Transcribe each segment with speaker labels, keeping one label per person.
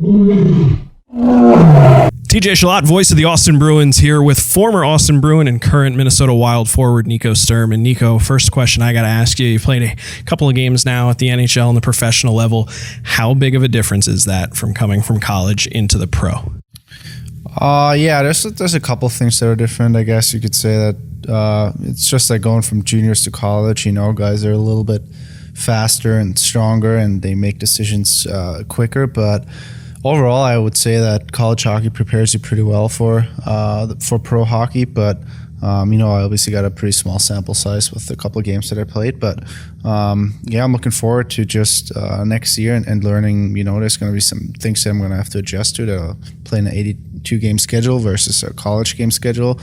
Speaker 1: TJ Chillot, voice of the Austin Bruins, here with former Austin Bruin and current Minnesota Wild forward Nico Sturm. And Nico, first question I got to ask you, you played a couple of games now at the NHL and the professional level. How big of a difference is that from coming from college into the pro?
Speaker 2: Yeah, there's a couple things that are different. I guess you could say that it's just like going from juniors to college. You know, guys are a little bit faster and stronger, and they make decisions quicker. But overall, I would say that college hockey prepares you pretty well for pro hockey. But you know, I obviously got a pretty small sample size with a couple of games that I played. But yeah, I'm looking forward to just next year and learning. You know, there's going to be some things that I'm going to have to adjust to. That I'll play an 82 game schedule versus a college game schedule.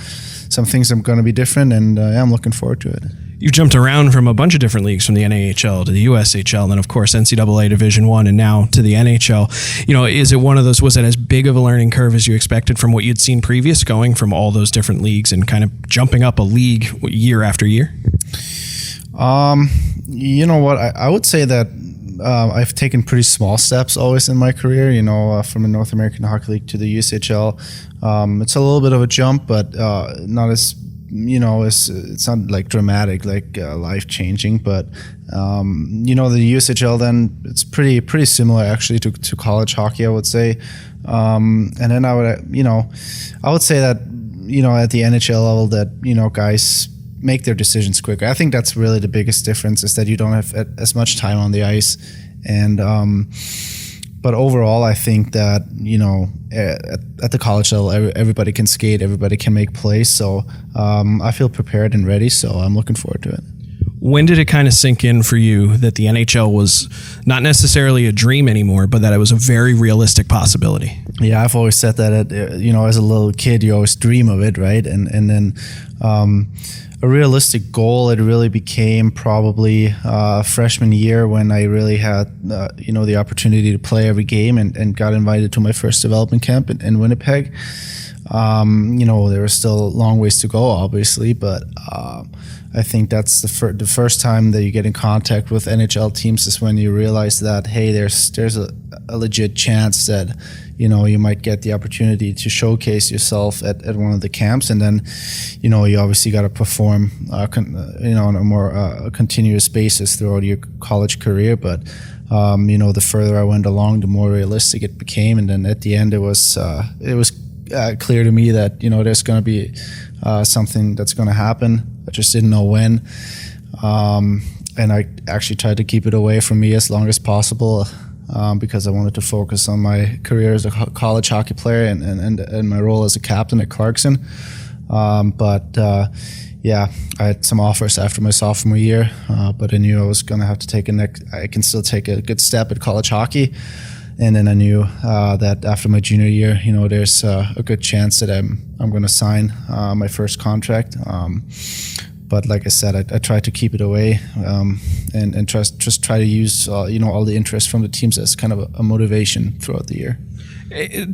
Speaker 2: Some things are going to be different, and yeah, I'm looking forward to it.
Speaker 1: You've jumped around from a bunch of different leagues, from the NAHL to the USHL, and then of course NCAA Division I, and now to the NHL. You know, is it one of those? Was it as big of a learning curve as you expected from what you'd seen previous, going from all those different leagues and kind of jumping up a league year after year?
Speaker 2: You know what? I would say that I've taken pretty small steps always in my career. You know, from the North American Hockey League to the USHL, it's a little bit of a jump, but not as, you know, it's not like dramatic, like life changing. But you know, the USHL, then it's pretty similar actually to college hockey, I would say. And then I would say that, you know, at the NHL level, that, you know, guys make their decisions quicker. I think that's really the biggest difference, is that you don't have as much time on the ice. And but overall, I think that, you know, at the college level, everybody can skate, everybody can make plays. So I feel prepared and ready, so I'm looking forward to it.
Speaker 1: When did it kind of sink in for you that the NHL was not necessarily a dream anymore, but that it was a very realistic possibility?
Speaker 2: Yeah, I've always said that, you know, as a little kid, you always dream of it, right? And then a realistic goal, it really became probably freshman year, when I really had, you know, the opportunity to play every game and got invited to my first development camp in Winnipeg. You know, there was still a long ways to go, obviously, but I think that's the first time that you get in contact with NHL teams, is when you realize that, hey, there's a legit chance that, you know, you might get the opportunity to showcase yourself at one of the camps. And then, you know, you obviously got to perform, you know, on a more continuous basis throughout your college career. But, you know, the further I went along, the more realistic it became. And then at the end, it was clear to me that, you know, there's going to be something that's going to happen. I just didn't know when. And I actually tried to keep it away from me as long as possible, because I wanted to focus on my career as a college hockey player and my role as a captain at Clarkson. Yeah, I had some offers after my sophomore year, but I knew I was going to have to take I can still take a good step at college hockey. And then I knew that after my junior year, you know, there's a good chance that I'm going to sign my first contract. But like I said, I tried to keep it away, and just try to use you know, all the interest from the teams as kind of a motivation throughout the year.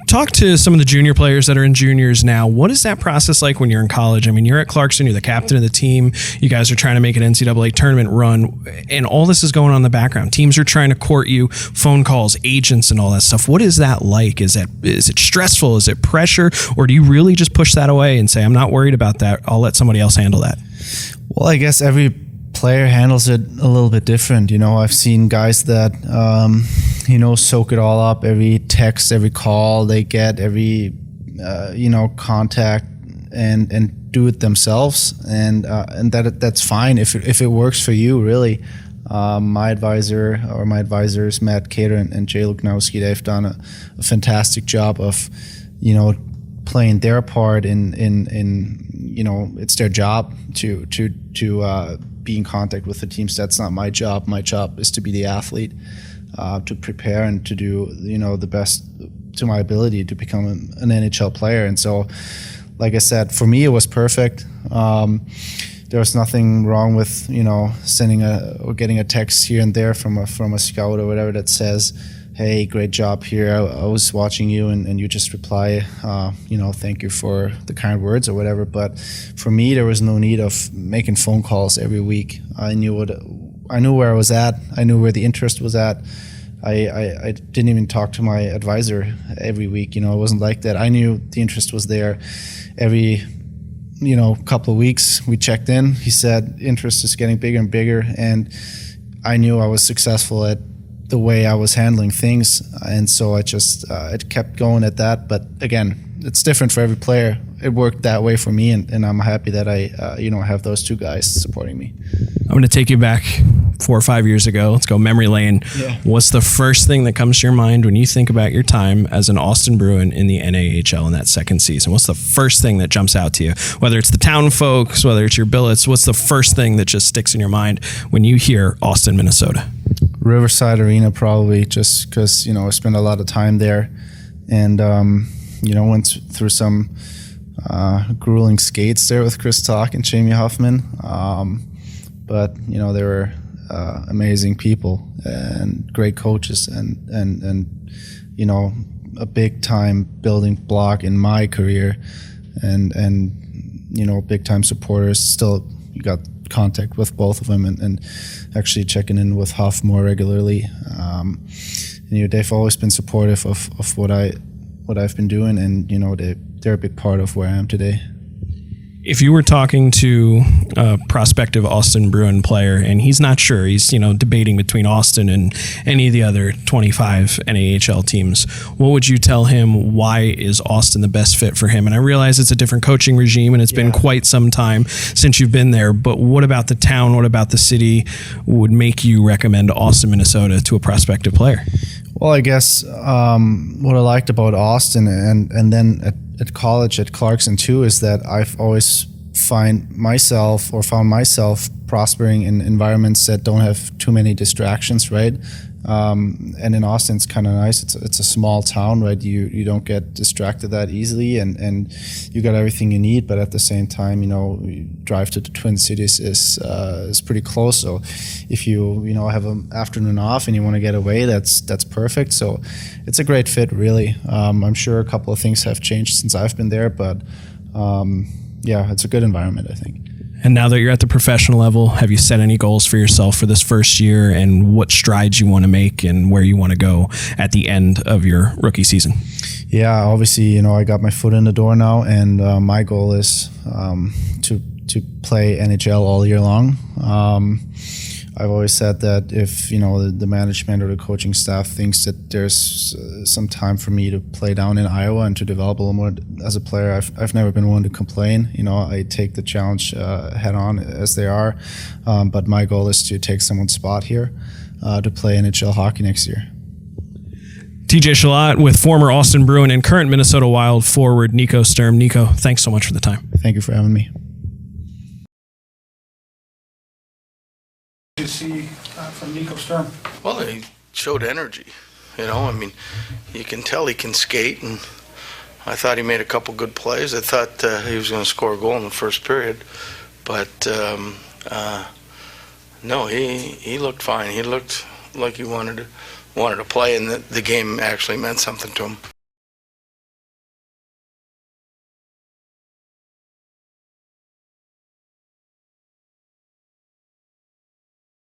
Speaker 1: Talk to some of the junior players that are in juniors now. What is that process like when you're in college? I mean, you're at Clarkson, you're the captain of the team. You guys are trying to make an NCAA tournament run, and all this is going on in the background. Teams are trying to court you, phone calls, agents, and all that stuff. What is that like? Is it stressful? Is it pressure? Or do you really just push that away and say, I'm not worried about that, I'll let somebody else handle that?
Speaker 2: Well, I guess every player handles it a little bit different. You know, I've seen guys that, you know, soak it all up, every text, every call they get, every, you know, contact, and do it themselves. And that's fine if it works for you, really. My advisors, Matt Cater and Jay Luknowski, they've done a fantastic job of, you know, playing their part in you know, it's their job to be in contact with the teams. That's not my job. My job is to be the athlete, to prepare and to do, you know, the best to my ability to become an NHL player. And so, like I said, for me, it was perfect. There was nothing wrong with, you know, sending or getting a text here and there from a scout or whatever that says, hey, great job here. I was watching you, and you just reply, you know, thank you for the kind words or whatever. But for me, there was no need of making phone calls every week. I knew where I was at. I knew where the interest was at. I didn't even talk to my advisor every week. It wasn't like that. I knew the interest was there. Every couple of weeks we checked in. He said interest is getting bigger and bigger, and I knew I was successful at the way I was handling things, and so I just it kept going at that. But again, it's different for every player. It worked that way for me, and I'm happy that I have those two guys supporting me.
Speaker 1: I'm going to take you back 4 or 5 years ago. Let's go memory lane.
Speaker 2: Yeah.
Speaker 1: What's the first thing that comes to your mind when you think about your time as an Austin Bruin in the NAHL in that second season? What's the first thing that jumps out to you? Whether it's the town folks, whether it's your billets, what's the first thing that just sticks in your mind when you hear Austin, Minnesota?
Speaker 2: Riverside Arena, probably, just because I spent a lot of time there, and went through some grueling skates there with Chris Talk and Jamie Huffman. But they were amazing people and great coaches, and a big time building block in my career, and big time supporters. Still, you got contact with both of them, and actually checking in with Huff more regularly. They've always been supportive of what I've been doing, and they're a big part of where I am today.
Speaker 1: If you were talking to a prospective Austin Bruin player and he's not sure, he's debating between Austin and any of the other 25 NAHL teams, what would you tell him? Why is Austin the best fit for him? And I realize it's a different coaching regime and it's been quite some time since you've been there, but what about the town, what about the city would make you recommend Austin, Minnesota to a prospective player?
Speaker 2: Well, I guess what I liked about Austin and then at college at Clarkson too is that I've always found myself prospering in environments that don't have too many distractions, right? And in Austin, it's kind of nice. It's a small town, right? You don't get distracted that easily, and you got everything you need. But at the same time, you drive to the Twin Cities is pretty close. So if you have an afternoon off and you want to get away, that's perfect. So it's a great fit, really. I'm sure a couple of things have changed since I've been there, but it's a good environment, I think.
Speaker 1: And now that you're at the professional level, have you set any goals for yourself for this first year and what strides you want to make and where you want to go at the end of your rookie season?
Speaker 2: Yeah, obviously, I got my foot in the door now, and my goal is to play NHL all year long. I've always said that if the management or the coaching staff thinks that there's some time for me to play down in Iowa and to develop a little more as a player, I've never been one to complain. I take the challenge head on as they are, but my goal is to take someone's spot here to play NHL hockey next year.
Speaker 1: TJ Chillot with former Austin Bruin and current Minnesota Wild forward Nico Sturm. Nico, thanks so much for the time.
Speaker 2: Thank you for having me.
Speaker 3: You see from Nico Sturm?
Speaker 4: Well, he showed energy. You can tell he can skate, and I thought he made a couple good plays. I thought he was going to score a goal in the first period, but no, he looked fine. He looked like he wanted to play, and the game actually meant something to him.